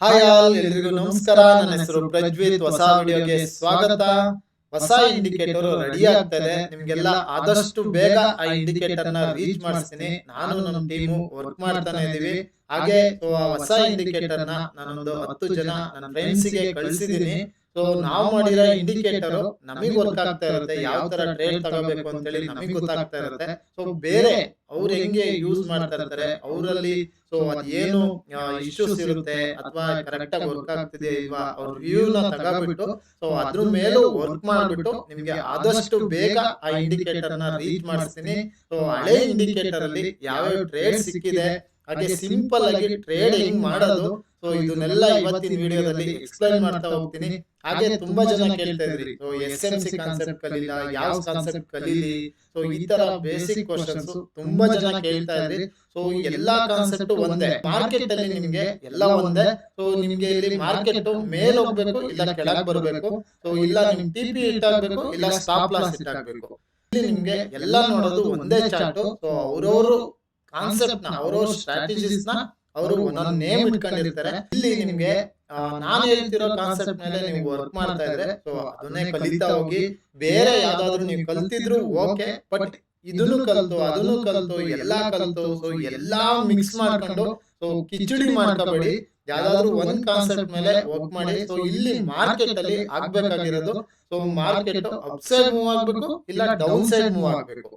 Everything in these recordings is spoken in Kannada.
ಹಾಯ್ ಆಲ್, ಎಲ್ರಿಗೂ ನಮಸ್ಕಾರ. ನನ್ನ ಹೆಸರು ಪ್ರಜ್ವಿತ್. ಹೊಸ ವಿಡಿಯೋಗೆ ಸ್ವಾಗತ. ಹೊಸ ಇಂಡಿಕೇಟರ್ ರೆಡಿ ಆಗ್ತದೆ. ನಿಮ್ಗೆಲ್ಲ ಆದಷ್ಟು ಬೇಗ ಆ ಇಂಡಿಕೇಟರ್ ನ ರೀಚ್ ಮಾಡಿಸ್ತೀನಿ. ನಾನು ನಮ್ಮ ಟೀಮು ವರ್ಕ್ ಮಾಡ್ತಾನೆ ಇದೀವಿ. ಹಾಗೆ ಆ ಹೊಸ ಇಂಡಿಕೇಟರ್ ನ ನಾನೊಂದು 10 ಜನ ನನ್ನ ಫ್ರೆಂಡ್ಸ್ ಗೆ ಕಳಿಸಿದೀನಿ. ಸೊ ನಾವು ಮಾಡಿರೋ ಇಂಡಿಕೇಟರ್ ನಮಗೆ ವರ್ಕ್ ಆಗ್ತಾ ಇರುತ್ತೆ. ಯಾವ ತರ ಟ್ರೇಡ್ ತಗೋಬೇಕು ಅಂತ ಹೇಳಿ ನಮಗೆ ಗೊತ್ತಾಗ್ತಾ ಇರುತ್ತೆ. ಸೊ ಬೇರೆ ಅವ್ರು ಹೆಂಗೆ ಯೂಸ್ ಮಾಡ್ತಾ ಇರ್ತಾರೆ ಅವರಲ್ಲಿ ಸೊ ಅದೇನು ಇಶ್ಯೂಸ್ ಇರುತ್ತೆ ಅಥವಾ ಕರೆಕ್ಟ್ ಆಗಿ ವರ್ಕ್ ಆಗ್ತಿದೆ ಇಲ್ವಾ ಅವ್ರ ವ್ಯೂ ನ ತಗೋಬಿಟ್ಟು ಸೊ ಅದ್ರ ಮೇಲೂ ವರ್ಕ್ ಮಾಡ್ಬಿಟ್ಟು ನಿಮ್ಗೆ ಆದಷ್ಟು ಬೇಗ ಆ ಇಂಡಿಕೇಟರ್ ನ ರೀಚ್ ಮಾಡಿಸ್ತೀನಿ. ಸೊ ಹಳೆ ಇಂಡಿಕೇಟರ್ ಅಲ್ಲಿ ಯಾವ್ಯಾವ ಟ್ರೇಡ್ ಸಿಕ್ಕಿದೆ, ಹಾಗೆ ಸಿಂಪಲ್ ಆಗಿ ಟ್ರೇಡ್ ಹೆಂಗ್ ಮಾಡೋದು, ಸೊ ಇದನ್ನೆಲ್ಲ ಇವತ್ತಿನ ವಿಡಿಯೋದಲ್ಲಿ ಎಕ್ಸ್ಪ್ಲೈನ್ ಮಾಡ್ತಾ ಹೋಗ್ತೀನಿ. ಹಾಗೆ ತುಂಬಾ ಜನ ಕೇಳ್ತಾ ಇದ್ರಿ ಸೊ SMC ಕಾನ್ಸೆಪ್ಟ್ ಕಲೀಲ, ಯಾವ ಕಾನ್ಸೆಪ್ಟ್ ಕಲೀಲಿ, ಸೊ ಈ ತರ ಬೇಸಿಕ್ ಕ್ವಶನ್ಸ್ ತುಂಬಾ ಜನ ಕೇಳ್ತಾ ಇದ್ರಿ. ಸೊ ಎಲ್ಲಾ ಕಾನ್ಸೆಪ್ಟ್ ಒಂದೇ, ಮಾರ್ಕೆಟ್ ಅಲ್ಲಿ ನಿಮ್ಗೆ ಎಲ್ಲ ಒಂದೇ. ಸೊ ನಿಮ್ಗೆ ಇಲ್ಲಿ ಮಾರ್ಕೆಟ್ ಮೇಲ್ ಹೋಗ್ಬೇಕು ಇಲ್ಲ ಕೆಳಗೆ ಬರಬೇಕು, ಸೊ ಇಲ್ಲ ನಿಮ್ TP ಹಿಟ್ ಆಗ್ಬೇಕು ಇಲ್ಲ ಸ್ಟಾಪ್ ಲಾಸ್ ಹಿಟ್ ಆಗ್ಬೇಕು. ಇಲ್ಲಿ ನಿಮ್ಗೆ ಎಲ್ಲ ನೋಡೋದು ಒಂದೇ ಚಾರ್ಟ್. ಸೊ ಅವ್ರವ್ರು ಕಾನ್ಸೆಪ್ಟ್ ನ ಅವ್ರವ್ರ ಸ್ಟ್ರಾಟಜೀಸ್ ನ ಅವರು ಒಂದೊಂದು ನೇಮ್ ಇಟ್ಕೊಂಡಿರ್ತಾರೆ. ಇಲ್ಲಿ ನಿಮ್ಗೆ ನಾನು ಹೇಳ್ತಿರೋ ಕಾನ್ಸೆಪ್ಟ್ ಮೇಲೆ ನೀವು ವರ್ಕ್ ಮಾಡ್ತಾ ಇದ್ರೆ ಸೊ ಅದನ್ನೇ ಕಲಿತಾ ಹೋಗಿ. ಬೇರೆ ಯಾವ್ದಾದ್ರು ನೀವು ಕಲ್ತಿದ್ರು ಓಕೆ, ಬಟ್ ಇದನ್ನು ಕಲ್ತು ಅದನ್ನು ಕಲ್ತು ಎಲ್ಲಾ ಕಲ್ತು ಸೊ ಎಲ್ಲಾ ಮಿಕ್ಸ್ ಮಾಡ್ಕೊಂಡು ಸೊ ಕಿಚಡಿ ಮಾಡ್ಕೋಬೇಡಿ. ಯಾವ್ದಾದ್ರು ಒಂದ್ ಕಾನ್ಸೆಪ್ಟ್ ಮೇಲೆ ವರ್ಕ್ ಮಾಡಿ. ಸೊ ಇಲ್ಲಿ ಮಾರ್ಕೆಟ್ ಅಲ್ಲಿ ಆಗ್ಬೇಕಾಗಿರೋದು so market up side move ಆಗ್ಬೇಕು ಇಲ್ಲ ಡೌನ್ ಸೈಡ್ ಮೂವ್ ಆಗ್ಬೇಕು.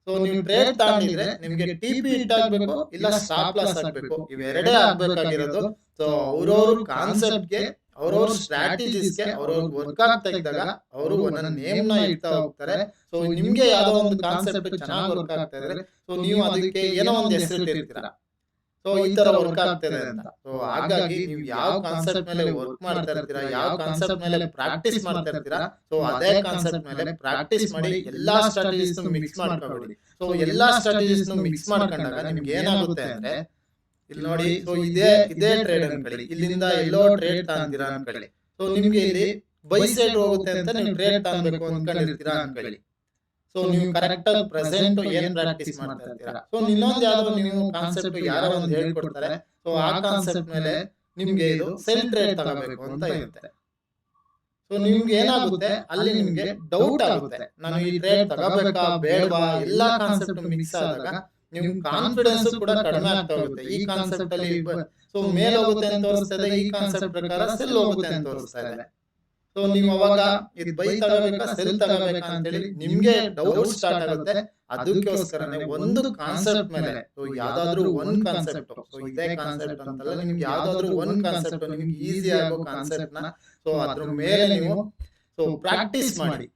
ಸೊ ನೀವು ಟ್ರೇಡ್ ತಗೊಂಡಿದ್ರೆ ನಿಮ್ಗೆ TP ಹಿಟ್ ಆಗ್ಬೇಕು ಇಲ್ಲ ಸ್ಟಾಪ್ ಲಾಸ್ ಆಗ್ಬೇಕು, ಇವೆರಡೇ ಆಗ್ಬೇಕಾಗಿರೋದು. ಸೊ ಅವ್ರವ್ರ ಕಾನ್ಸೆಪ್ಟ್ ಗೆ ಅವ್ರವ್ರ ಸ್ಟ್ರಾಟಜೀಸ್ ಗೆ ಅವ್ರವ್ರ ವರ್ಕ್ ಆಗ್ತಾ ಇದ್ದಾಗ ಅವರು ಒಂದೊಂದು ನೇಮ್ ನ ಇಡ್ತಾ ಹೋಗ್ತಾರೆ. ಸೊ ನಿಮ್ಗೆ ಯಾವ್ದೋ ಒಂದು ಕಾನ್ಸೆಪ್ಟ್ ಚೆನ್ನಾಗಿ ವರ್ಕ್ ಆಗ್ತಾ ಇದ್ರೆ ಸೊ ನೀವು ಅದಕ್ಕೆ ಏನೋ ಒಂದು ಹೆಸರು ಇರ್ತೀರಾ, ಸೊ ಈ ತರ ವರ್ಕ್ ಆಗ್ತದೆ ಅಂತ. ಸೊ ಹಾಗಾಗಿ ನೀವು ಯಾವ ಕಾನ್ಸೆಪ್ಟ್ ಮೇಲೆ ವರ್ಕ್ ಮಾಡ್ತಾ ಇರ್ತೀರಾ, ಯಾವ ಕಾನ್ಸೆಪ್ಟ್ ಮೇಲೆ ಪ್ರಾಕ್ಟೀಸ್ ಮಾಡ್ತಾ ಇರ್ತೀರಾ, ಸೊ ಅದೇ ಕಾನ್ಸೆಪ್ಟ್ ಮೇಲೆ ಪ್ರಾಕ್ಟೀಸ್ ಮಾಡಿ. ಎಲ್ಲಾ ಸ್ಟ್ರಾಟಜೀಸ್ ಮಿಕ್ಸ್ ಮಾಡ್ಕೊಬೇಡಿ. ಸೊ ಎಲ್ಲಾ ಸ್ಟ್ರಾಟಜೀಸ್ ಮಿಕ್ಸ್ ಮಾಡ್ಕೊಂಡಾಗ ನಿಮ್ಗೆ ಏನಾಗುತ್ತೆ ಅಂದ್ರೆ, ಇಲ್ಲಿ ನೋಡಿ, ಸೊ ಇದೇ ಟ್ರೇಡ್ ಅನ್ಕೊಳ್ಳಿ, ಇಲ್ಲಿಂದ ಎಲ್ಲೋ ಟ್ರೇಡ್ ತಗೊಂತೀರಾ ಅನ್ಕೊಳ್ಳಿ. ಸೊ ನಿಮ್ಗೆ ಇಲ್ಲಿ ಬೈ ಸೈಡ್ ಹೋಗುತ್ತೆ ಅಂತ ನೀವು ಟ್ರೇಡ್ ತಗೊಬೇಕು ಅನ್ಕೊಂಡಿರ್ತೀರಾ ಅನ್ಕೊಳ್ಳಿ. ಸೊ ನೀವು ಕರೆಕ್ಟ್ ಆಗಿ ಪ್ರೆಸೆಂಟ್ ಏನ್ ಪ್ರಾಕ್ಟೀಸ್ ಮಾಡ್ತಾ ಇರ್ತೀರಾ, ಸೊ ಇನ್ನೊಂದು ಯಾವ್ದೋ ನೀವು ಕಾನ್ಸೆಪ್ಟ್ ಯಾರೋ ಒಂದು ಹೇಳ್ಕೊಡ್ತಾರೆ, ಸೊ ಆ ಕಾನ್ಸೆಪ್ಟ್ ಮೇಲೆ ನಿಮ್ಗೆ ಇದು ಸೆಲ್ ಟ್ರೇಡ್ ತಗೋಬೇಕು ಅಂತ ಇರುತ್ತೆ. ಸೊ ನಿಮ್ಗೆ ಏನಾಗುತ್ತೆ ಅಲ್ಲಿ ನಿಮ್ಗೆ ಡೌಟ್ ಆಗುತ್ತೆ, ನಾನು ಈ ಟ್ರೇಡ್ ತಗೋಬೇಕಾ ಬೇಡವಾ. ಎಲ್ಲಾ ಕಾನ್ಸೆಪ್ಟ್ ಮಿಕ್ಸ್ ಆದಾಗ ನಿಮ್ ಕಾನ್ಫಿಡೆನ್ಸ್ ಕೂಡ ಕಡಿಮೆ ಆಗ್ತಾ ಹೋಗುತ್ತೆ. ಈ ಕಾನ್ಸೆಪ್ಟ್ ಅಲ್ಲಿ ಸೊ ಮೇಲ್ ಹೋಗುತ್ತೆ ಅಂತ ತೋರಿಸ್ತಾ ಇದೆ, ಈ ಕಾನ್ಸೆಪ್ಟ್ ಪ್ರಕಾರ ಸೆಲ್ ಹೋಗುತ್ತೆ ಅಂತ ತೋರಿಸ್ತಾ ಇದೆ. ಸೊ ನೀವು ಅವಾಗ ಇದು ಬೈ ತಗೋಬೇಕಾ ಸೆಲ್ ತಗೋಬೇಕಾ ಅಂತೇಳಿ ನಿಮ್ಗೆ ಡೌಟ್ ಸ್ಟಾರ್ಟ್ ಆಗುತ್ತೆ. ಅದಕ್ಕೋಸ್ಕರನೇ ಒಂದು ಕಾನ್ಸೆಪ್ಟ್ ಮೇಲೆ ಸೊ ಯಾವ್ದಾದ್ರು ಒಂದ್ ಕಾನ್ಸೆಪ್ಟ್, ಸೊ ಇದೇ ಕಾನ್ಸೆಪ್ಟ್ ಅಂತಲ್ಲ, ನಿಮ್ಗೆ ಯಾವ್ದಾದ್ರು ಒಂದ್ ಕಾನ್ಸೆಪ್ಟ್ ನಿಮ್ಗೆ ಈಸಿ ಆಗೋ ಕಾನ್ಸೆಪ್ಟ್ ನ ಸೊ ಅದ್ರ ಮೇಲೆ ನೀವು ಸೊ ಪ್ರಾಕ್ಟೀಸ್ ಮಾಡಿ.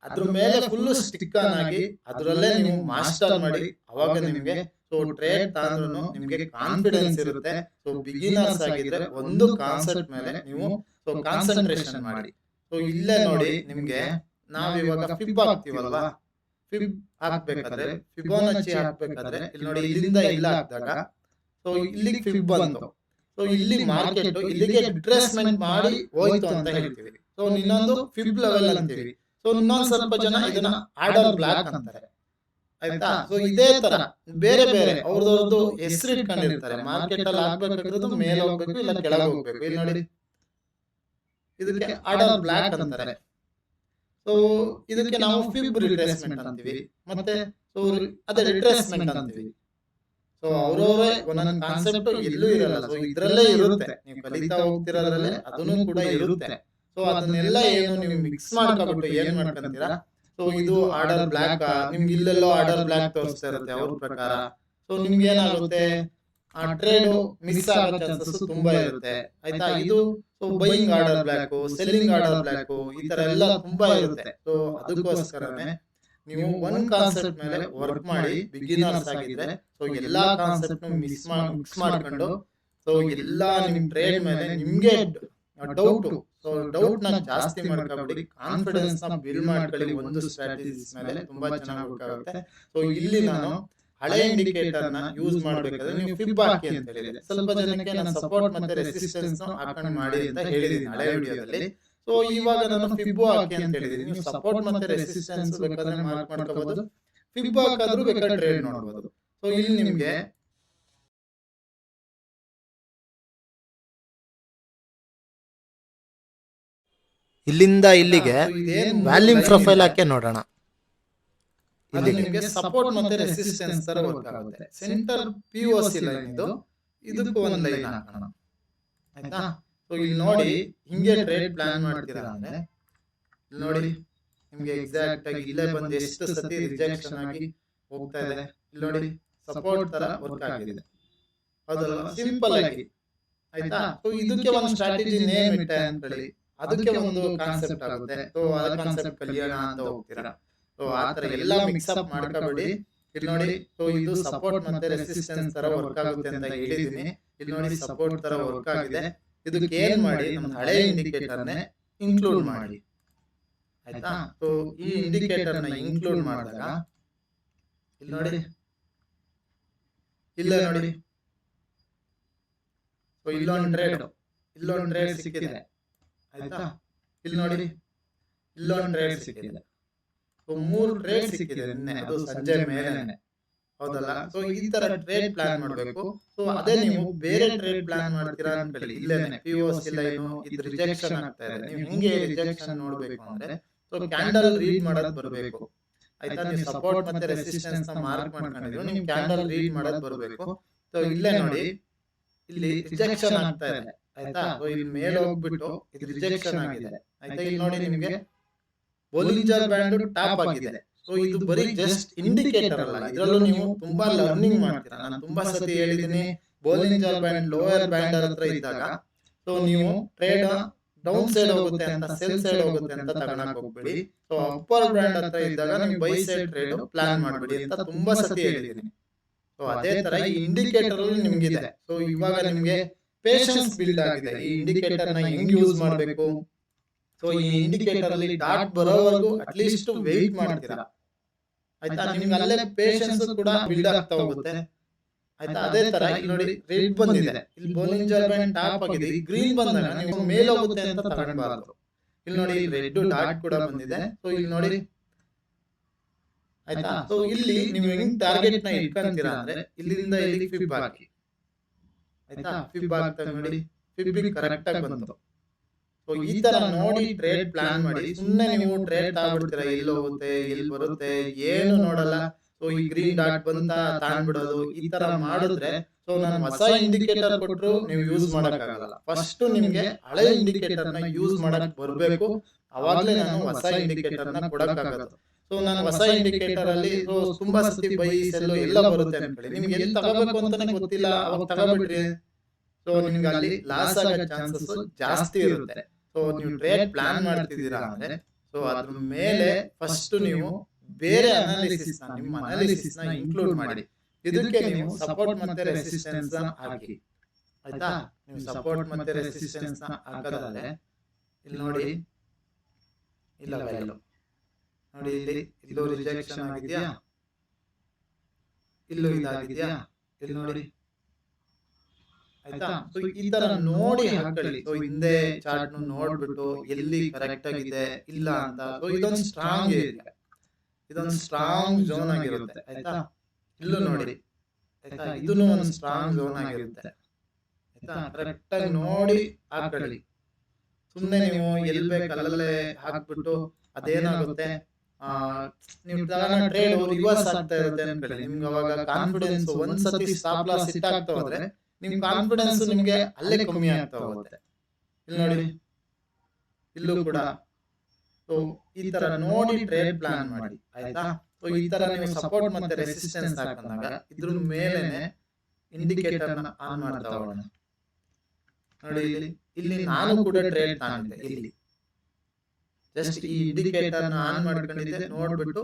ಅದ್ರ ಮೇಲೆ ಫುಲ್ ಸ್ಟಿಕ್ ಆನ್ ಆಗಿ ಅದರಲ್ಲೇ ನೀವು ಮಾಸ್ಟರ್ ಮಾಡಿ. ಅವಾಗ ನಿಮ್ಗೆ ಸೊ ಟ್ರೇಡ್ ತಗೊಂಡ್ರು ನಿಮ್ಗೆ ಕಾನ್ಫಿಡೆನ್ಸ್ ಇರುತ್ತೆ. ಸೊ ಬಿಗಿನರ್ಸ್ ಆಗಿದ್ರೆ ಒಂದು ಕಾನ್ಸೆಪ್ಟ್ ಮೇಲೆ ನೀವು ಸೊ ಕಾನ್ಸಂಟ್ರೇಷನ್ ಮಾಡಿ. ಸೊ ಇಲ್ಲೇ ನೋಡಿ, ನಿಮ್ಗೆ ನಾವ್ ಇವಾಗ ಫಿಬ್ ಹಾಕ್ತಿವಲ್ವಾ, ಫಿಬ್ ಹಾಕ್ಬೇಕಾದ್ರೆ ಫಿಬೋನಚ್ಚಿ ಹಾಕ್ಬೇಕಾದ್ರೆ ಇಲ್ಲಿ ನೋಡಿ, ಇಲ್ಲಿಂದ ಇಲ್ಲ ಹಾಕಿದಾಗ ಸೊ ಇಲ್ಲಿಗೆ ಫಿಬ್ ಬಂತು. ಸೊ ಇಲ್ಲಿ ಮಾರ್ಕೆಟ್ ಇಲ್ಲಿಗೆ ರಿಟ್ರೇಸ್ಮೆಂಟ್ ಮಾಡಿ ಹೋಯ್ತು ಅಂತ ಹೇಳ್ತೀವಿ. ಸೊ ಇನ್ನೊಂದು ಫಿಬ್ ಲೆವೆಲ್ ಅಂತೀವಿ. ಸೊ ಇನ್ನೊಂದ್ ಸ್ವಲ್ಪ ಜನ ಇದನ್ನ ಆರ್ಡರ್ ಬ್ಲಾಕ್ ಅಂತಾರೆ, ಆಯ್ತಾ. ಸೊ ಇದೇ ತರ ಬೇರೆ ಬೇರೆ ಅವ್ರದ್ದು ಹೆಸರು ಇಟ್ಕೊಂಡಿರ್ತಾರೆ. ಮಾರ್ಕೆಟ್ ಅಲ್ಲಿ ಆಗ್ಬೇಕಾಗಿರೋದು ಮೇಲೆ ಹೋಗ್ಬೇಕು ಇಲ್ಲ ಕೆಳಗೆ ಹೋಗ್ಬೇಕು. ಇಲ್ಲಿ ನೋಡಿ, ಇದಕ್ಕೆ ಆರ್ಡರ್ ಬ್ಲಾಕ್ ಅಂತಾರೆ. ಸೊ ಇದಕ್ಕೆ ನಾವು ಫಿಬ್ ರಿಟ್ರೇಸ್ಮೆಂಟ್ ಅಂತೀವಿ, ಮತ್ತೆ ಸೊ ಅದೇ ರಿಟ್ರೇಸ್ಮೆಂಟ್ ಅಂತೀವಿ. ಸೊ ಅವ್ರವ್ರೇ ಒಂದೊಂದು ಕಾನ್ಸೆಪ್ಟ್ ಎಲ್ಲೂ ಇರಲ್ಲ. ಸೊ ಇದ್ರಲ್ಲೇ ಇರುತ್ತೆ, ನೀವು ಕಲಿತಾ ಹೋಗ್ತಿರೋದ್ರಲ್ಲೇ ಅದನ್ನು ಕೂಡ ಇರುತ್ತೆ. ಸೊ ಅದನ್ನೆಲ್ಲ ಏನು ನೀವು ಮಿಕ್ಸ್ ಮಾಡ್ಕೊಬಿಟ್ಟು ಏನ್ ಮಾಡ್ಕೊಂತೀರಾ, ಸೊ ಇದು ಆರ್ಡರ್ ಬ್ಲಾಕ್, ನಿಮ್ಗೆ ಇಲ್ಲೆಲ್ಲೋ ಆರ್ಡರ್ ಬ್ಲಾಕ್ ತೋರಿಸ್ತಾ ಇರುತ್ತೆ ಅವ್ರ ಪ್ರಕಾರ. ಸೊ ನಿಮ್ಗೆ ಏನಾಗುತ್ತೆ, ಆ ಟ್ರೇಡ್ ಮಿಸ್ ಆಗೋ ಚಾನ್ಸಸ್ ತುಂಬಾ ಇರುತ್ತೆ, ಆಯ್ತಾ. ಇದು so buying order block, selling order block, ಈ ತರ ಎಲ್ಲ ತುಂಬಾ ಇರುತ್ತೆ. ಸೊ ಅದಕ್ಕೋಸ್ಕರನೇ ನೀವು ಒಂದ್ ಕಾನ್ಸೆಪ್ಟ್ ಮೇಲೆ ವರ್ಕ್ ಮಾಡಿ. ಬಿಗಿನರ್ಸ್ ಆಗಿದ್ರೆ ಸೊ ಎಲ್ಲಾ ಕಾನ್ಸೆಪ್ಟ್ ಮಿಕ್ಸ್ ಮಾಡ್ಕೊಂಡು ಸೊ ಎಲ್ಲಾ ನಿಮ್ ಟ್ರೇಡ್ ಮೇಲೆ ನಿಮ್ಗೆ ಡೌಟ್, ಸೊ ಡೌಟ್ ನ ಜಾಸ್ತಿ ಮಾಡ್ಕೊಬೇಡಿ. ಕಾನ್ಫಿಡೆನ್ಸ್ ನ ಬಿಲ್ಡ್ ಮಾಡ್ಕೊಳ್ಳಿ ಒಂದು ಸ್ಟ್ರಾಟಜೀಸ್ ಮೇಲೆ, ತುಂಬಾ ಚೆನ್ನಾಗಿ ವರ್ಕ್ ಆಗುತ್ತೆ. ಸೊ ಇಲ್ಲಿ ನಾನು ಹಳೆ ಇಂಡಿಕೇಟರ್ ನ ಯೂಸ್ ಮಾಡ್ಬೇಕಾದ್ರೆ ನೀವು ಫಿಬ್ ಹಾಕಿ ಅಂತ ಹೇಳಿದೆ. ಸ್ವಲ್ಪ ಜನಕ್ಕೆ ನಾನು ಸಪೋರ್ಟ್ ಮತ್ತೆ ರೆಸಿಸ್ಟೆನ್ಸ್ ಹಾಕೊಂಡು ಮಾಡಿ ಅಂತ ಹೇಳಿದೀನಿ ಹಳೆ ವಿಡಿಯೋದಲ್ಲಿ. ಸೊ ಇವಾಗ ನಾನು ಫಿಬ್ ಹಾಕಿ ಅಂತ ಹೇಳಿದೀನಿ. ನೀವು ಸಪೋರ್ಟ್ ಮತ್ತೆ ರೆಸಿಸ್ಟೆನ್ಸ್ ಬೇಕಾದ್ರೆ ಮಾರ್ಕ್ ಮಾಡ್ಕೋಬಹುದು, ಫಿಬ್ ಹಾಕಾದ್ರೂ ಬೇಕಾದ್ರೆ ಟ್ರೇಡ್ ನೋಡಬಹುದು. ಸೊ ಇಲ್ಲಿ ನಿಮ್ಗೆ ಇಲ್ಲಿಂದ ಇಲ್ಲಿಗೆ ವ್ಯಾಲ್ಯೂಮ್ ಪ್ರೊಫೈಲ್ ಹಾಕಿ ನೋಡೋಣ. ಇಲ್ಲಿ ನಿಮಗೆ ಸಪೋರ್ಟ್ ಮತ್ತೆ ರೆಸಿಸ್ಟೆನ್ಸ್ ತರ ವರ್ಕ್ ಆಗುತ್ತೆ. ಸೆಂಟರ್ POC ಲೈನ್ ಇದು, ಇದಕ್ಕೂ ಒಂದು ಲೈನ್ ಹಾಕೋಣ ಆಯ್ತಾ. ಸೊ ಇಲ್ಲಿ ನೋಡಿ ಹಿಂಗೆ ಟ್ರೇಡ್ ಪ್ಲಾನ್ ಮಾಡ್ತೀರಾ ಅಂದ್ರೆ ಇಲ್ಲಿ ನೋಡಿ ನಿಮ್ಗೆ ಎಕ್ಸಾಕ್ಟ್ ಆಗಿ ಇಲ್ಲೇ ಬಂದು ಎಷ್ಟು ಸತಿ ರಿಜೆಕ್ಷನ್ ಆಗಿ ಹೋಗ್ತಾ ಇದೆ. ಇಲ್ಲಿ ನೋಡಿ ಸಪೋರ್ಟ್ ತರ ವರ್ಕ್ ಆಗಿದೆ, ಹೌದಲ್ವಾ? ಸಿಂಪಲ್ ಆಗಿ ಆಯ್ತಾ. ಸೊ ಇದಕ್ಕೆ ಒಂದು ಸ್ಟ್ರಾಟಜಿ ನೇಮ್ ಇಟ್ಟೆ ಅಂತ ಹೇಳಿ ಅದಕ್ಕೆ ಒಂದು ಕಾನ್ಸೆಪ್ಟ್ ಆಗುತ್ತೆ. ಸೊ ಆ ಕಾನ್ಸೆಪ್ಟ್ ಕಲಿಯೋಣ ಅಂತ ಹೋಗ್ತೀರಾ. ಸೊ ಆ ತರ ಎಲ್ಲ ಮಿಕ್ಸ್ ಅಪ್ ಮಾಡ್ಕೋಬೇಡಿ. ಇಲ್ಲಿ ನೋಡಿ, ಸೊ ಇದು ಸಪೋರ್ಟ್ ಮತ್ತೆ ರೆಸಿಸ್ಟೆನ್ಸ್ ತರ ವರ್ಕ್ ಆಗುತ್ತೆ ಅಂತ ಹೇಳಿದೀನಿ. ಇಲ್ಲಿ ನೋಡಿ ಸಪೋರ್ಟ್ ತರ ವರ್ಕ್ ಆಗಿದೆ. ಇದಕ್ಕೆ ಏನ್ ಮಾಡಿ, ನಮ್ಮ ಹಳೆ ಇಂಡಿಕೇಟರ್ ನೇ ಇನ್ಕ್ಲೂಡ್ ಮಾಡಿ ಆಯ್ತಾ. ಸೊ ಈ ಇಂಡಿಕೇಟರ್ ನ ಇನ್ಕ್ಲೂಡ್ ಮಾಡಿದಾಗ ಇಲ್ಲಿ ನೋಡಿ, ಇಲ್ಲ ನೋಡಿ, ಸೊ ಇಲ್ಲೊಂದು ಟ್ರೇಡ್ ಸಿಕ್ಕಿದೆ ಆಯ್ತಾ. ಇಲ್ಲಿ ನೋಡಿ ಇಲ್ಲೊಂದು ಟ್ರೇಡ್ ಸಿಕ್ಕಿದೆ. ಸೊ 3 ಟ್ರೇಡ್ ಸಿಕ್ಕಿದೆ ನಿನ್ನೆ, ಅದು ಸಂಜೆ ಮೇಲೆನೆ, ಹೌದಲ್ಲ. ಸೊ ಈ ತರ ಟ್ರೇಡ್ ಪ್ಲಾನ್ ಮಾಡಬೇಕು. ಸೊ ಅದೇ ನೀವು ಬೇರೆ ಟ್ರೇಡ್ ಪ್ಲಾನ್ ಮಾಡ್ತೀರಾ ಅಂತ ಹೇಳಿ ಇಲ್ಲೇನೆ POC ಲೈನ್ ಇದು ರಿಜೆಕ್ಷನ್ ಆಗ್ತಾ ಇದೆ. ನೀವು ಹಿಂಗೆ ರಿಜೆಕ್ಷನ್ ನೋಡ್ಬೇಕು ಅಂದ್ರೆ ಸೊ ಕ್ಯಾಂಡಲ್ ರೀಡ್ ಮಾಡೋದು ಬರಬೇಕು ಆಯ್ತಾ. ನೀವು ಸಪೋರ್ಟ್ ಮತ್ತೆ ರೆಸಿಸ್ಟೆನ್ಸ್ ನ ಮಾರ್ಕ್ ಮಾಡ್ಕೊಂಡಿದ್ದೀವಿ, ನಿಮ್ ಕ್ಯಾಂಡಲ್ ರೀಡ್ ಮಾಡೋದು ಬರಬೇಕು. ಸೊ ಇಲ್ಲೇ ನೋಡಿ, ಇಲ್ಲಿ ರಿಜೆಕ್ಷನ್ ಆಗ್ತಾ ಇದೆ ಆಯ್ತಾ. ಸೊ ಇಲ್ಲಿ ಮೇಲೆ ಹೋಗ್ಬಿಟ್ಟು ಇದು ರಿಜೆಕ್ಷನ್ ಆಗಿದೆ ಆಯ್ತಾ. ಇಲ್ಲಿ ನೋಡಿ ನಿಮಗೆ ಬೋಲಿಂಜರ್ ಬ್ಯಾಂಡ್ ಟಾಪ್ ಆಗಿದೆ. ಸೊ ಇದು ಬರೀ ಜಸ್ಟ್ ಇಂಡಿಕೇಟರ್ ಅಲ್ಲ, ಇದರಲ್ಲೂ ನೀವು ತುಂಬಾ ಲರ್ನಿಂಗ್ ಮಾಡ್ತೀರಾ. ನಾನು ತುಂಬಾ ಸತಿ ಹೇಳಿದೀನಿ, ಬೋಲಿಂಜರ್ ಬ್ಯಾಂಡ್ ಲೋಯರ್ ಬ್ಯಾಂಡ್ ಹತ್ರ ಇದ್ದಾಗ ಸೊ ನೀವು ಟ್ರೇಡ್ ಡೌನ್ ಸೈಡ್ ಹೋಗುತ್ತೆ ಅಂತ, ಸೆಲ್ ಸೈಡ್ ಹೋಗುತ್ತೆ ಅಂತ ತಗೊಳಕ್ ಹೋಗ್ಬೇಡಿ. ಸೊ ಅಪ್ಪರ್ ಬ್ಯಾಂಡ್ ಹತ್ರ ಇದ್ದಾಗ ನೀವು ಬೈ ಸೈಡ್ ಟ್ರೇಡ್ ಪ್ಲಾನ್ ಮಾಡಬೇಡಿ ಅಂತ ತುಂಬಾ ಸತಿ ಹೇಳಿದೀನಿ. ಸೊ ಅದೇ ತರ ಈ ಇಂಡಿಕೇಟರ್ ಅಲ್ಲಿ ನಿಮ್ಗಿದೆ. ಸೊ ಇವಾಗ ನಿಮ್ಗೆ ಪೇಷನ್ಸ್ ಬಿಲ್ಡ್ ಆಗಿದೆ. ಈ ಇಂಡಿಕೇಟರ್ ನ ಹೆಂಗ್ ಯೂಸ್ ಮಾಡಬೇಕು, ಸೊ ಈ ಇಂಡಿಕೇಟರ್ ಅಲ್ಲಿ ಡಾಟ್ ಬರೋವರೆಗೂ ಅಟ್ಲೀಸ್ಟ್ ವೆಯ್ಟ್ ಮಾಡ್ತೀರಾ ಆಯ್ತಾ. ನಿಮ್ಗೆ ಅಲ್ಲೇ ಪೇಷನ್ಸ್ ಕೂಡ ಬಿಲ್ಡ್ ಆಗ್ತಾ ಹೋಗುತ್ತೆ ಆಯ್ತಾ. ಅದೇ ತರ ಇಲ್ಲಿ ನೋಡಿ ರೆಡ್ ಬಂದಿದೆ, ಇಲ್ಲಿ ಬೋಲಿಂಜರ್ ಬ್ಯಾಂಡ್ ಟಾಪ್ ಆಗಿದೆ. ಈ ಗ್ರೀನ್ ಬಂದಾಗ ನೀವು ಮೇಲೆ ಹೋಗುತ್ತೆ ಅಂತ ತಗೊಳ್ಬಾರ್ದು. ಇಲ್ಲಿ ನೋಡಿ ರೆಡ್ ಡಾಟ್ ಕೂಡ ಬಂದಿದೆ. ಸೊ ಇಲ್ಲಿ ನೋಡಿ ಆಯ್ತಾ. ಸೊ ಇಲ್ಲಿ ನೀವು ಹೆಂಗ್ ಟಾರ್ಗೆಟ್ ನ ಇಟ್ಕೊಂತೀರಾ ಅಂದ್ರೆ ಇಲ್ಲಿಂದ ಇಲ್ಲಿ ಫಿಬ್ ಹಾಕಿ ಆಯ್ತಾ. ಫಿಬ್ ಹಾಕ್ತಾ ನೋಡಿ, ಫಿಬ್ ಕರೆಕ್ಟ್ ಆಗಿ ಬಂತು. ಸೊ ಈ ತರ ನೋಡಿ ಟ್ರೇಡ್ ಪ್ಲಾನ್ ಮಾಡಿ. ಸುಮ್ಮನೆ ನೀವು ಟ್ರೇಡ್ ತಗೊಬಿಡ್ತೀರಾ, ಎಲ್ಲಿ ಹೋಗುತ್ತೆ ಎಲ್ಲಿ ಬರುತ್ತೆ ಏನು ನೋಡಲ್ಲ. ಸೊ ಈ ಗ್ರೀನ್ ಡಾಟ್ ಬಂತ ತಾಣ್ಬಿಡೋದು, ಈ ತರ ಮಾಡಿದ್ರೆ ಸೊ ನಾನು ಹೊಸ ಇಂಡಿಕೇಟರ್ ಕೊಟ್ಟರು ನೀವು ಯೂಸ್ ಮಾಡಕ್ಕಾಗಲ್ಲ. ಫಸ್ಟ್ ನಿಮ್ಗೆ ಹಳೆ ಇಂಡಿಕೇಟರ್ ನ ಯೂಸ್ ಮಾಡಕ್ ಬರ್ಬೇಕು, ಅವಾಗ್ಲೇ ನಾನು ಹೊಸ ಇಂಡಿಕೇಟರ್ ನ ಕೊಡಕ್ಕಾಗದು. ಸೊ ನಾನು ಹೊಸ ಇಂಡಿಕೇಟರ್ ಅಲ್ಲಿ ತುಂಬಾ ಸತಿ ಬೈ ಸೆಲ್ ಎಲ್ಲ ಬರುತ್ತೆ ಅನ್ಕೊಳ್ಳಿ, ನಿಮ್ಗೆ ಎಲ್ಲಿ ತಗೋಬೇಕು ಅಂತಾನೆ ಗೊತ್ತಿಲ್ಲ, ಅವಾಗ ತಗೋಬಿಟ್ರಿ ಸೊ ನಿಮ್ಗೆ ಅಲ್ಲಿ ಲಾಸ್ ಆಗೋ ಚಾನ್ಸಸ್ ಜಾಸ್ತಿ ಇರುತ್ತೆ. ಸೊ ನೀವು ಟ್ರೇಡ್ ಪ್ಲಾನ್ ಮಾಡ್ತಿದ್ದೀರಾ ಅಂದ್ರೆ ಸೊ ಅದ್ರ ಮೇಲೆ ಫಸ್ಟ್ ನೀವು ಬೇರೆ ಅನಾಲಿಸಿಸ್ ನ, ನಿಮ್ಮ ಅನಾಲಿಸಿಸ್ ನ ಇನ್ಕ್ಲೂಡ್ ಮಾಡಿ. ಇದಕ್ಕೆ ನೀವು ಸಪೋರ್ಟ್ ಮತ್ತೆ ರೆಸಿಸ್ಟೆನ್ಸ್ ನ ಹಾಕಿ ಆಯ್ತಾ. ನೀವು ಸಪೋರ್ಟ್ ಮತ್ತೆ ರೆಸಿಸ್ಟೆನ್ಸ್ ನ ಹಾಕದಾದ್ರೆ ಇಲ್ಲಿ ನೋಡಿ, ಇಲ್ಲ ವ್ಯಾಲ್ಯೂ ನೋಡಿ, ಇಲ್ಲೂ ರಿಜೆಕ್ಷನ್ ಆಗಿದ್ಯಾ, ಇಲ್ಲೂ ಇದಾಗಿದ್ಯಾ, ಇಲ್ಲಿ ನೋಡಿ ಆಯ್ತಾ. ಸೊ ಈ ತರ ನೋಡಿ ಹಾಕೊಳ್ಳಿ. ಸೊ ಹಿಂದೆ ಚಾರ್ಟ್ ನೋಡ್ಬಿಟ್ಟು ಎಲ್ಲಿ ಕರೆಕ್ಟ್ ಆಗಿದೆ ಇಲ್ಲ ಅಂತ. ಸೊ ಇದೊಂದು ಸ್ಟ್ರಾಂಗ್ ಏರಿಯಾ, ಇದೊಂದು ಸ್ಟ್ರಾಂಗ್ ಝೋನ್ ಆಗಿರುತ್ತೆ ಆಯ್ತಾ. ಇಲ್ಲೂ ನೋಡಿ ಆಯ್ತಾ, ಇದನ್ನು ಒಂದು ಸ್ಟ್ರಾಂಗ್ ಝೋನ್ ಆಗಿರುತ್ತೆ ಆಯ್ತಾ. ಕರೆಕ್ಟ್ ಆಗಿ ನೋಡಿ ಹಾಕೊಳ್ಳಿ. ಸುಮ್ನೆ ನೀವು ಎಲ್ಲಿ ಬೇಕು ಅಲ್ಲಲ್ಲೇ ಹಾಕ್ಬಿಟ್ಟು ಅದೇನಾಗುತ್ತೆ, ನೀವು ಟ್ರೇಡ್ ರಿವರ್ಸ್ ಆಗ್ತಾ ಇರುತ್ತೆ ಅನ್ಕೊಳ್ಳಿ. ನಿಮ್ಗೆ ಅವಾಗ ಕಾನ್ಫಿಡೆನ್ಸ್ ಒಂದ್ಸತಿ ಸ್ಟಾಪ್ ಲಾಸ್ ಹಿಟ್ ಆಗ್ತಾ ಹೋದ್ರೆ ನಿಮ್ ಕಾನ್ಫಿಡೆನ್ಸ್ ನಿಮ್ಗೆ ಅಲ್ಲೇ ಕಮ್ಮಿ ಆಗ್ತಾ ಹೋಗುತ್ತೆ. ಇಲ್ಲಿ ನೋಡಿ, ಇಲ್ಲೂ ಕೂಡ ಸೊ ಈ ತರ ನೋಡಿ ಟ್ರೇಡ್ ಪ್ಲಾನ್ ಮಾಡಿ ಆಯ್ತಾ. ಸೊ ಈ ತರ ನೀವು ಸಪೋರ್ಟ್ ಮತ್ತೆ ರೆಸಿಸ್ಟೆನ್ಸ್ ಹಾಕೊಂಡಾಗ ಇದ್ರ ಮೇಲೆನೆ ಇಂಡಿಕೇಟರ್ ನ ಆನ್ ಮಾಡ್ತಾ ಹೋಗೋಣ. ನೋಡಿ ಇಲ್ಲಿ ನಾನು ಕೂಡ ಟ್ರೇಡ್ ತಾನಿದ್ದೆ, ಇಲ್ಲಿ ಜಸ್ಟ್ ಈ ಇಂಡಿಕೇಟರ್ ನ ಆನ್ ಮಾಡ್ಕೊಂಡಿದ್ದೆ ನೋಡ್ಬಿಟ್ಟು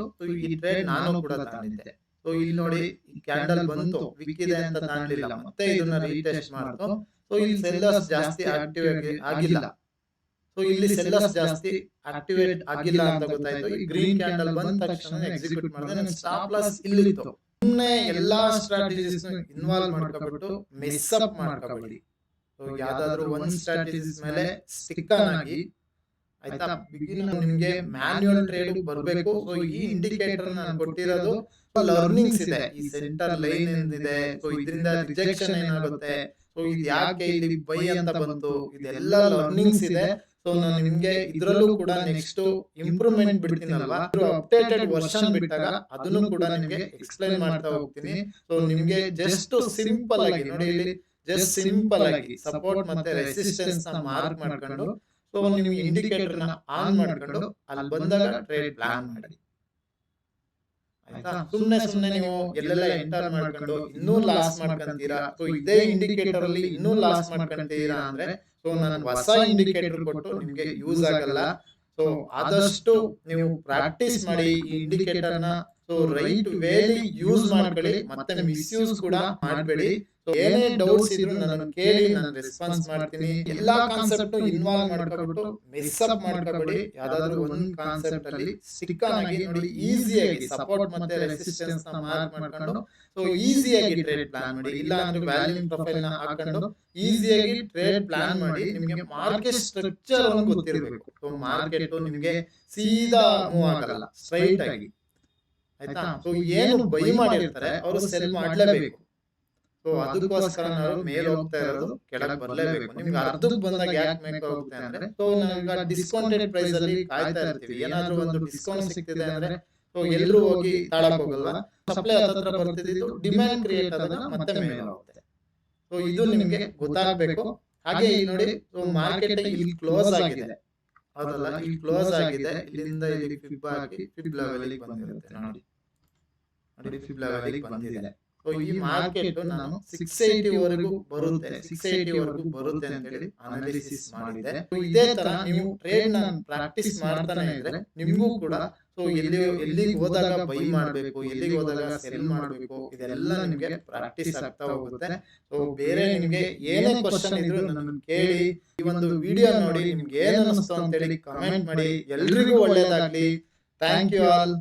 ಈ ಟ್ರೇಡ್ ನಾನು ಕೂಡ ತಾನಿದ್ದೆ. ಸೊ ಇಲ್ಲಿ ನೋಡಿ ಕ್ಯಾಂಡಲ್ ಬಂತು, ವಿಕ್ ಇದೆ ಅಂತ ತಾಣಲಿಲ್ಲ, ಮತ್ತೆ ಇದನ್ನ ರೀಟೆಸ್ಟ್ ಮಾಡ್ತು. ಸೊ ಇಲ್ಲಿ ಸೆಲ್ಲರ್ಸ್ ಜಾಸ್ತಿ ಆಕ್ಟಿವೇಟ್ ಆಗಿಲ್ಲ. ಸೊ ಇಲ್ಲಿ ಸೆಲ್ಲರ್ಸ್ ಜಾಸ್ತಿ ಆಕ್ಟಿವೇಟ್ ಆಗಿಲ್ಲ ಅಂತ ಗೊತ್ತಾಯ್ತು. ಈ ಗ್ರೀನ್ ಕ್ಯಾಂಡಲ್ ಬಂದ ತಕ್ಷಣ ಎಕ್ಸಿಕ್ಯೂಟ್ ಮಾಡಿದೆ. ನನ್ನ ಸ್ಟಾಪ್ ಲಾಸ್ ಇಲ್ಲಿತ್ತು. ಸುಮ್ಮನೆ ಎಲ್ಲಾ ಸ್ಟ್ರಾಟಜಿಸ್ ಇನ್ವಾಲ್ವ್ ಮಾಡ್ಕೊಬಿಟ್ಟು ಮಿಸ್ ಅಪ್ ಮಾಡ್ಕೊಬೇಡಿ. ಸೊ ಯಾವ್ದಾದ್ರು ಒಂದ್ ಸ್ಟ್ರಾಟಜಿಸ್ ಮೇಲೆ ಸ್ಟಿಕ್ ಆಗಿ ಆಯ್ತಾ. ಬಿಗಿನ್ ನಿಮ್ಗೆ ಮ್ಯಾನ್ಯುಯಲ್ ಟ್ರೇಡ್ ಬರಬೇಕು. ಸೊ ಈ ಇಂಡಿಕೇಟರ್ ನಾನು ಕೊಟ್ಟಿರೋದು ಲರ್ನಿಂಗ್ಸ್ ಇದೆ. ಈ ಸೆಂಟರ್ ಲೈನ್ ಏನಿದೆ, ಸೊ ಇದರಿಂದ ರಿಜೆಕ್ಷನ್ ಏನಾಗುತ್ತೆ, ಸೊ ಇದು ಯಾಕೆ ಇಲ್ಲಿ ಬೈ ಅಂತ ಬಂತು, ಇದೆಲ್ಲ ಲರ್ನಿಂಗ್ಸ್ ಇದೆ. ಸೊ ನಾನು ನಿಮ್ಗೆ ಇದರಲ್ಲೂ ಕೂಡ ನೆಕ್ಸ್ಟ್ ಇಂಪ್ರೂವ್ಮೆಂಟ್ ಬಿಡ್ತೀನಲ್ವಾ, ಅಪ್ಡೇಟೆಡ್ ವರ್ಷನ್ ಬಿಟ್ಟಾಗ ಅದನ್ನು ಕೂಡ ನಿಮ್ಗೆ ಎಕ್ಸ್ಪ್ಲೈನ್ ಮಾಡ್ತಾ ಹೋಗ್ತೀನಿ. ಸೊ ನಿಮ್ಗೆ ಜಸ್ಟ್ ಸಿಂಪಲ್ ಆಗಿ ನೋಡಿ, ಇಲ್ಲಿ ಜಸ್ಟ್ ಸಿಂಪಲ್ ಆಗಿ ಸಪೋರ್ಟ್ ಮತ್ತೆ ರೆಸಿಸ್ಟೆನ್ಸ್ ನ ಮಾರ್ಕ್ ಮಾಡ್ಕೊಂಡು, ಸೊ ನೀವು ಇಂಡಿಕೇಟರ್ ನ ಆನ್ ಮಾಡ್ಕೊಂಡು ಅಲ್ಲಿ ಬಂದಾಗ ಟ್ರೇಡ್ ಪ್ಲಾನ್ ಮಾಡಿ. ಆಯ್ತಾ? ಸುಮ್ನೆ ನೀವು ಎಲ್ಲೆಲ್ಲ ಎಂಟರ್ ಮಾಡ್ಕೊಂಡು ಇನ್ನೂ ಲಾಸ್ ಮಾಡ್ಕೊಂತೀರಾ, ಸೊ ಇದೇ ಇಂಡಿಕೇಟರ್ ಅಲ್ಲಿ ಇನ್ನೂ ಲಾಸ್ ಮಾಡ್ಕೊಂತೀರಾ ಅಂದ್ರೆ, ಸೊ ನಾನು ಹೊಸ ಇಂಡಿಕೇಟರ್ ಕೊಟ್ಟು ನಿಮ್ಗೆ ಯೂಸ್ ಆಗಲ್ಲ. ಸೊ ಆದಷ್ಟು ನೀವು ಪ್ರಾಕ್ಟೀಸ್ ಮಾಡಿ ಈ ಇಂಡಿಕೇಟರ್ ನ. ಸೊ ರೈಟ್ ವೇಲಿ ಯೂಸ್ ಮಾಡ್ಕೊಳ್ಳಿ, ಮತ್ತೆ ಮಿಸ್ಯೂಸ್ ಕೂಡ ಮಾಡಬೇಡಿ. ಸೊ ಏನೇ ಡೌಟ್ಸ್ ಇದ್ರು ನನ್ನ ಕೇಳಿ, ನಾನು ರೆಸ್ಪಾನ್ಸ್ ಮಾಡ್ತೀನಿ. ಎಲ್ಲಾ ಕಾನ್ಸೆಪ್ಟ್ ಇನ್ವಾಲ್ವ್ ಮಾಡ್ಕೊಬಿಟ್ಟು ಮಿಸ್ ಅಪ್ ಮಾಡ್ಕೊಬೇಡಿ. ಯಾವ್ದಾದ್ರು ಒಂದ್ ಕಾನ್ಸೆಪ್ಟ್ ಅಲ್ಲಿ ಸ್ಟಿಕ್ ಆಗಿ ನೋಡಿ, ಈಸಿಯಾಗಿ ಸಪೋರ್ಟ್ ಮತ್ತೆ ರೆಸಿಸ್ಟೆನ್ಸ್ ನ ಮಾರ್ಕ್ ಮಾಡ್ಕೊಂಡು ಸೊ ಈಸಿಯಾಗಿ ಟ್ರೇಡ್ ಪ್ಲಾನ್ ಮಾಡಿ. ಇಲ್ಲ ಅಂದ್ರೆ ವ್ಯಾಲ್ಯೂಮ್ ಪ್ರೊಫೈಲ್ ನ ಹಾಕೊಂಡು ಈಸಿಯಾಗಿ ಟ್ರೇಡ್ ಪ್ಲಾನ್ ಮಾಡಿ. ನಿಮ್ಗೆ ಮಾರ್ಕೆಟ್ ಸ್ಟ್ರಕ್ಚರ್ ಒಂದು ಗೊತ್ತಿರಬೇಕು. ಸೊ ಮಾರ್ಕೆಟ್ ನಿಮ್ಗೆ ಸೀದಾ ಮೂವ್ ಆಗಲ್ಲ, ಸ್ಟ್ರೈಟ್ ಆಗಿ. ಆಯ್ತಾ? ಸೊ ಏನು ಬೈ ಮಾಡಿರ್ತಾರೆ ಅವರು ಸೆಲ್ ಮಾಡಲೇಬೇಕು. ಸೊ ಅದಕ್ಕೋಸ್ಕರ ನಾವು ಮೇಲೆ ಹೋಗ್ತಾ ಇರೋದು, ಕೆಳಗೆ ಬರಲೇಬೇಕು. ನಿಮ್ಗೆ ಅರ್ಧಕ್ಕೆ ಬಂದಾಗ ಯಾಕೆ ಮೇಲೆ ಹೋಗುತ್ತೆ ಅಂದ್ರೆ, ಸೊ ನಾವೀಗ ಡಿಸ್ಕೌಂಟೆಡ್ ಪ್ರೈಸ್ ಅಲ್ಲಿ ಕಾಯ್ತಾ ಇರ್ತೀವಿ. ಏನಾದ್ರೂ ಒಂದು ಡಿಸ್ಕೌಂಟ್ ಸಿಗ್ತಿದೆ ಅಂದ್ರೆ ಸೊ ಎಲ್ಲರೂ ಹೋಗಿ ತಾಳಕ್ ಹೋಗಲ್ವಾ, ಸಪ್ಲೈ ಹತ್ರ ಬರ್ತಿದ್ದು ಡಿಮ್ಯಾಂಡ್ ಕ್ರಿಯೇಟ್ ಆದಾಗ ಮತ್ತೆ ಮೇಲೆ ಹೋಗುತ್ತೆ. ಸೊ ಇದು ನಿಮ್ಗೆ ಗೊತ್ತಾಗ್ಬೇಕು. ಹಾಗೆ ಇಲ್ಲಿ ನೋಡಿ, ಸೊ ಮಾರ್ಕೆಟ್ ಇಲ್ಲಿ ಕ್ಲೋಸ್ ಆಗಿದೆ, ಹೌದಲ್ಲ? ಇಲ್ಲಿ ಕ್ಲೋಸ್ ಆಗಿದೆ, ಇಲ್ಲಿಂದ ಇಲ್ಲಿ ಫಿಬ್ ಹಾಕಿ ಫಿಬ್ ಲೆವೆಲ್ ಬಂದಿರುತ್ತೆ. ನೋಡಿ ಫಿಬ್ ಲೆವೆಲ್ ಬಂದಿದೆ. ಸೊ ಈ ಮಾರ್ಕೆಟ್ ನಾನು 680 ವರೆಗೂ ಬರುತ್ತೆ, 680 ವರೆಗೂ ಬರುತ್ತೆ ಅಂತ ಹೇಳಿ ಅನಾಲಿಸಿಸ್ ಮಾಡಿದೆ. ಇದೇ ತರ ನೀವು ಟ್ರೇಡ್ ನ ಪ್ರಾಕ್ಟೀಸ್ ಮಾಡ್ತಾನೆ ಇದ್ರೆ ನಿಮ್ಗೂ ಕೂಡ ಸೊ ಎಲ್ಲಿಗೆ ಹೋದಾಗ ಬೈ ಮಾಡಬೇಕು, ಎಲ್ಲಿಗೆ ಹೋದಾಗ ಸೆಲ್ ಮಾಡಬೇಕು, ಇದೆಲ್ಲ ನಿಮ್ಗೆ ಪ್ರಾಕ್ಟೀಸ್ ಆಗ್ತಾ ಹೋಗುತ್ತೆ. ಸೊ ಬೇರೆ ನಿಮ್ಗೆ ಏನೇ ಕ್ವಶನ್ ಇದ್ರು ನನ್ನ ಕೇಳಿ. ಈ ಒಂದು ವಿಡಿಯೋ ನೋಡಿ ನಿಮ್ಗೆ ಏನ್ ಅನಿಸ್ತು ಅಂತ ಹೇಳಿ ಕಮೆಂಟ್ ಮಾಡಿ. ಎಲ್ರಿಗೂ ಒಳ್ಳೇದಾಗ್ಲಿ. Thank you all.